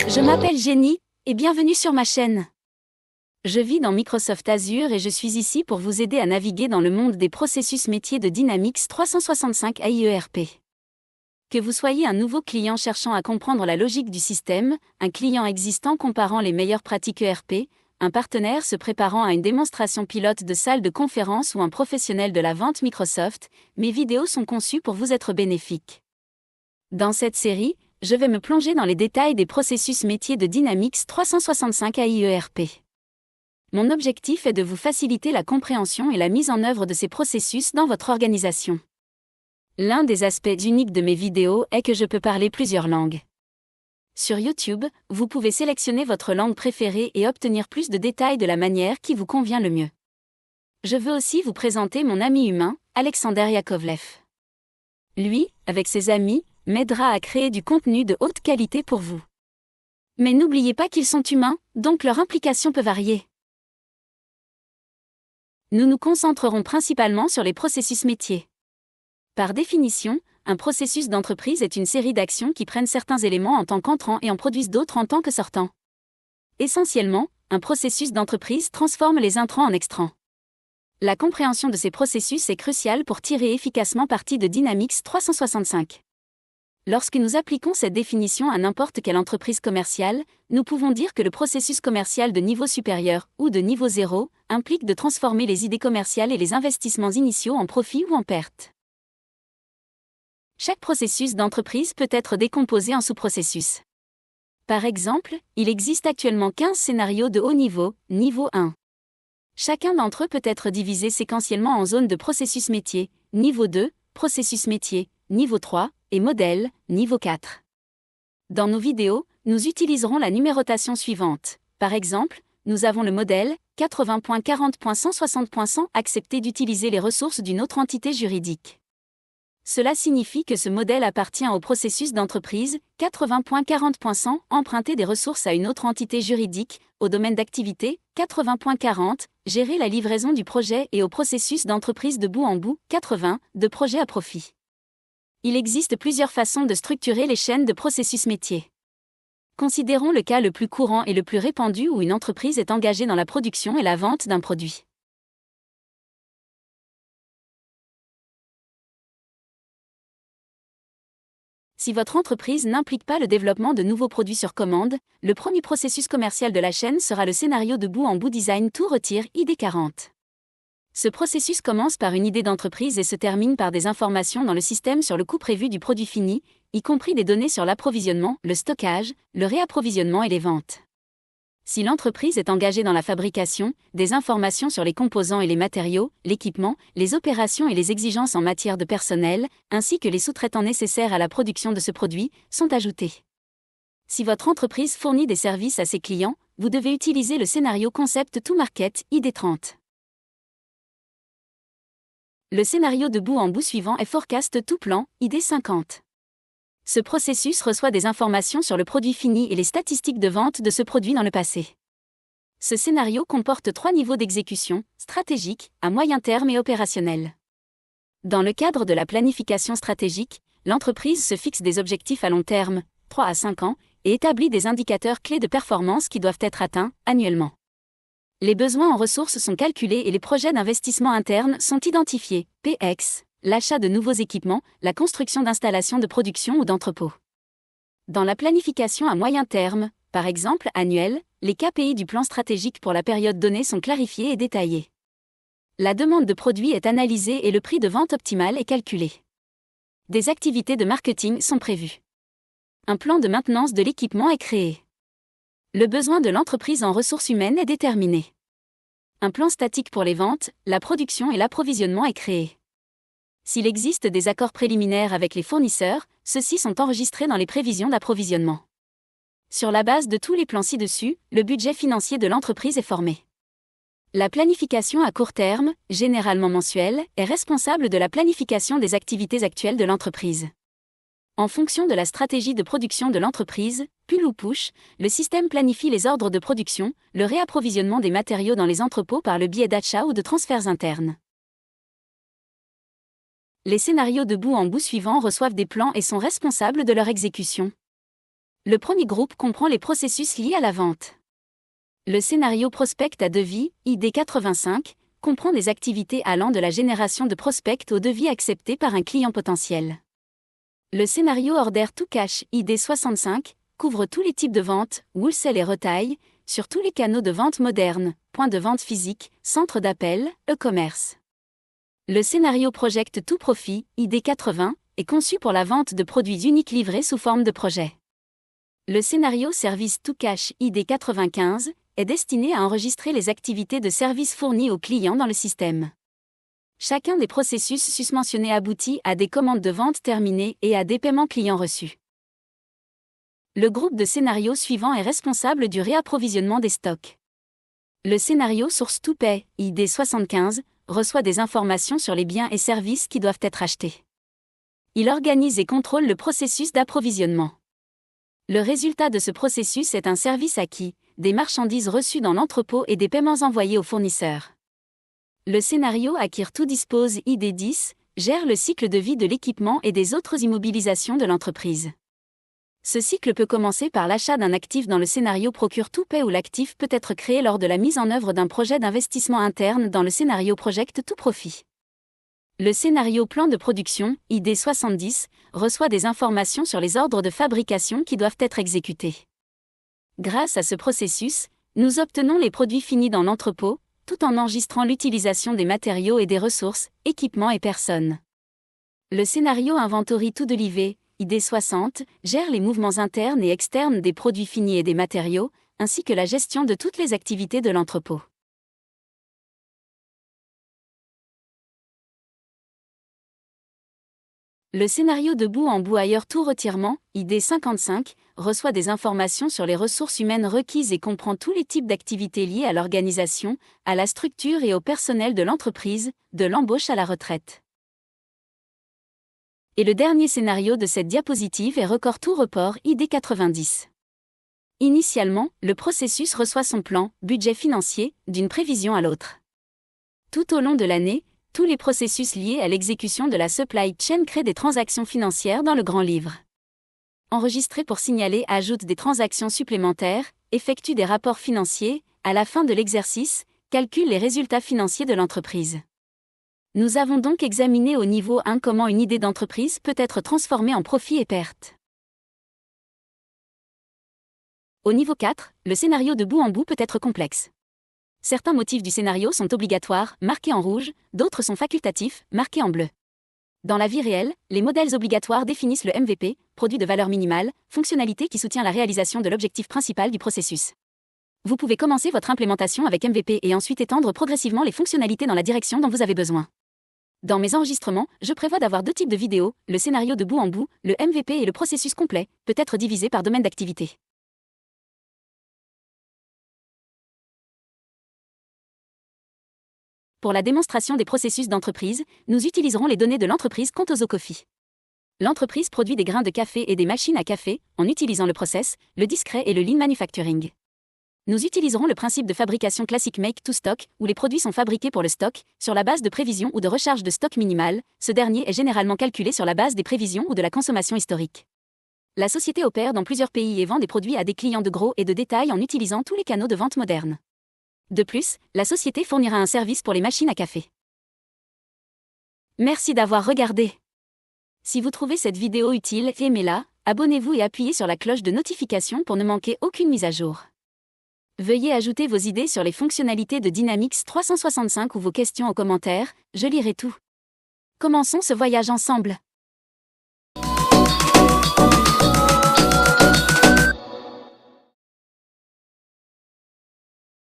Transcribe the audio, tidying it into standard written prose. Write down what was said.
Je m'appelle Jenny, et bienvenue sur ma chaîne. Je vis dans Microsoft Azure et je suis ici pour vous aider à naviguer dans le monde des processus métiers de Dynamics 365 AIERP. Que vous soyez un nouveau client cherchant à comprendre la logique du système, un client existant comparant les meilleures pratiques ERP, un partenaire se préparant à une démonstration pilote de salle de conférence ou un professionnel de la vente Microsoft, mes vidéos sont conçues pour vous être bénéfiques. Dans cette série, je vais me plonger dans les détails des processus métiers de Dynamics 365 AIERP. Mon objectif est de vous faciliter la compréhension et la mise en œuvre de ces processus dans votre organisation. L'un des aspects uniques de mes vidéos est que je peux parler plusieurs langues. Sur YouTube, vous pouvez sélectionner votre langue préférée et obtenir plus de détails de la manière qui vous convient le mieux. Je veux aussi vous présenter mon ami humain, Alexander Yakovlev. Lui, avec ses amis, m'aidera à créer du contenu de haute qualité pour vous. Mais n'oubliez pas qu'ils sont humains, donc leur implication peut varier. Nous nous concentrerons principalement sur les processus métiers. Par définition, un processus d'entreprise est une série d'actions qui prennent certains éléments en tant qu'entrants et en produisent d'autres en tant que sortants. Essentiellement, un processus d'entreprise transforme les intrants en extrants. La compréhension de ces processus est cruciale pour tirer efficacement parti de Dynamics 365. Lorsque nous appliquons cette définition à n'importe quelle entreprise commerciale, nous pouvons dire que le processus commercial de niveau supérieur ou de niveau 0 implique de transformer les idées commerciales et les investissements initiaux en profit ou en perte. Chaque processus d'entreprise peut être décomposé en sous-processus. Par exemple, il existe actuellement 15 scénarios de haut niveau, niveau 1. Chacun d'entre eux peut être divisé séquentiellement en zones de processus métier, niveau 2, processus métier, niveau 3, et modèle, niveau 4. Dans nos vidéos, nous utiliserons la numérotation suivante. Par exemple, nous avons le modèle 80.40.160.100 accepté d'utiliser les ressources d'une autre entité juridique. Cela signifie que ce modèle appartient au processus d'entreprise 80.40.100 emprunter des ressources à une autre entité juridique, au domaine d'activité 80.40 gérer la livraison du projet et au processus d'entreprise de bout en bout 80 de projet à profit. Il existe plusieurs façons de structurer les chaînes de processus métiers. Considérons le cas le plus courant et le plus répandu où une entreprise est engagée dans la production et la vente d'un produit. Si votre entreprise n'implique pas le développement de nouveaux produits sur commande, le premier processus commercial de la chaîne sera le scénario de bout en bout Design to Retire ID40. Ce processus commence par une idée d'entreprise et se termine par des informations dans le système sur le coût prévu du produit fini, y compris des données sur l'approvisionnement, le stockage, le réapprovisionnement et les ventes. Si l'entreprise est engagée dans la fabrication, des informations sur les composants et les matériaux, l'équipement, les opérations et les exigences en matière de personnel, ainsi que les sous-traitants nécessaires à la production de ce produit, sont ajoutées. Si votre entreprise fournit des services à ses clients, vous devez utiliser le scénario Concept to Market ID30. Le scénario de bout en bout suivant est Forecast to Plan ID50. Ce processus reçoit des informations sur le produit fini et les statistiques de vente de ce produit dans le passé. Ce scénario comporte 3 niveaux d'exécution, stratégique, à moyen terme et opérationnel. Dans le cadre de la planification stratégique, l'entreprise se fixe des objectifs à long terme, 3 à 5 ans, et établit des indicateurs clés de performance qui doivent être atteints annuellement. Les besoins en ressources sont calculés et les projets d'investissement interne sont identifiés, PX, l'achat de nouveaux équipements, la construction d'installations de production ou d'entrepôts. Dans la planification à moyen terme, par exemple annuelle, les KPI du plan stratégique pour la période donnée sont clarifiés et détaillés. La demande de produits est analysée et le prix de vente optimal est calculé. Des activités de marketing sont prévues. Un plan de maintenance de l'équipement est créé. Le besoin de l'entreprise en ressources humaines est déterminé. Un plan statique pour les ventes, la production et l'approvisionnement est créé. S'il existe des accords préliminaires avec les fournisseurs, ceux-ci sont enregistrés dans les prévisions d'approvisionnement. Sur la base de tous les plans ci-dessus, le budget financier de l'entreprise est formé. La planification à court terme, généralement mensuelle, est responsable de la planification des activités actuelles de l'entreprise. En fonction de la stratégie de production de l'entreprise, pull ou push, le système planifie les ordres de production, le réapprovisionnement des matériaux dans les entrepôts par le biais d'achats ou de transferts internes. les scénarios de bout en bout suivants reçoivent des plans et sont responsables de leur exécution. Le premier groupe comprend les processus liés à la vente. Le scénario prospect à devis, ID 85, comprend des activités allant de la génération de prospects au devis accepté par un client potentiel. Le scénario order to cash, ID 65, couvre tous les types de ventes, wholesale et retail, sur tous les canaux de vente modernes, points de vente physiques, centres d'appel, e-commerce. Le scénario Project to Profit, ID 80, est conçu pour la vente de produits uniques livrés sous forme de projet. Le scénario Service to Cash, ID 95, est destiné à enregistrer les activités de service fournies aux clients dans le système. Chacun des processus susmentionnés aboutit à des commandes de vente terminées et à des paiements clients reçus. Le groupe de scénarios suivant est responsable du réapprovisionnement des stocks. Le scénario Source to Pay, ID 75, reçoit des informations sur les biens et services qui doivent être achetés. Il organise et contrôle le processus d'approvisionnement. Le résultat de ce processus est un service acquis, des marchandises reçues dans l'entrepôt et des paiements envoyés aux fournisseurs. Le scénario Acquire to Dispose, ID 10, gère le cycle de vie de l'équipement et des autres immobilisations de l'entreprise. Ce cycle peut commencer par l'achat d'un actif dans le scénario Procure to Pay où l'actif peut être créé lors de la mise en œuvre d'un projet d'investissement interne dans le scénario Project to Profit. Le scénario Plan de production, ID 70, reçoit des informations sur les ordres de fabrication qui doivent être exécutés. Grâce à ce processus, nous obtenons les produits finis dans l'entrepôt, tout en enregistrant l'utilisation des matériaux et des ressources, équipements et personnes. Le scénario Inventory to Deliver, ID 60, gère les mouvements internes et externes des produits finis et des matériaux, ainsi que la gestion de toutes les activités de l'entrepôt. Le scénario de bout en bout ailleurs tout retirement, ID 55, reçoit des informations sur les ressources humaines requises et comprend tous les types d'activités liées à l'organisation, à la structure et au personnel de l'entreprise, de l'embauche à la retraite. Et le dernier scénario de cette diapositive est Record tout report, ID 90. Initialement, le processus reçoit son plan, budget financier, d'une prévision à l'autre. Tout au long de l'année, tous les processus liés à l'exécution de la supply chain créent des transactions financières dans le grand livre. Enregistré pour signaler ajoute des transactions supplémentaires, effectue des rapports financiers, à la fin de l'exercice, calcule les résultats financiers de l'entreprise. Nous avons donc examiné au niveau 1 comment une idée d'entreprise peut être transformée en profit et perte. Au niveau 4, le scénario de bout en bout peut être complexe. Certains motifs du scénario sont obligatoires, marqués en rouge, d'autres sont facultatifs, marqués en bleu. Dans la vie réelle, les modèles obligatoires définissent le MVP, produit de valeur minimale, fonctionnalité qui soutient la réalisation de l'objectif principal du processus. Vous pouvez commencer votre implémentation avec MVP et ensuite étendre progressivement les fonctionnalités dans la direction dont vous avez besoin. Dans mes enregistrements, je prévois d'avoir 2 types de vidéos, le scénario de bout en bout, le MVP et le processus complet, peut être divisé par domaine d'activité. Pour la démonstration des processus d'entreprise, nous utiliserons les données de l'entreprise Contoso Coffee. L'entreprise produit des grains de café et des machines à café, en utilisant le process, le discret et le lean manufacturing. Nous utiliserons le principe de fabrication classique make to stock, où les produits sont fabriqués pour le stock, sur la base de prévision ou de recharge de stock minimale, ce dernier est généralement calculé sur la base des prévisions ou de la consommation historique. La société opère dans plusieurs pays et vend des produits à des clients de gros et de détail en utilisant tous les canaux de vente modernes. De plus, la société fournira un service pour les machines à café. Merci d'avoir regardé. Si vous trouvez cette vidéo utile, aimez-la, abonnez-vous et appuyez sur la cloche de notification pour ne manquer aucune mise à jour. Veuillez ajouter vos idées sur les fonctionnalités de Dynamics 365 ou vos questions aux commentaires, je lirai tout. Commençons ce voyage ensemble.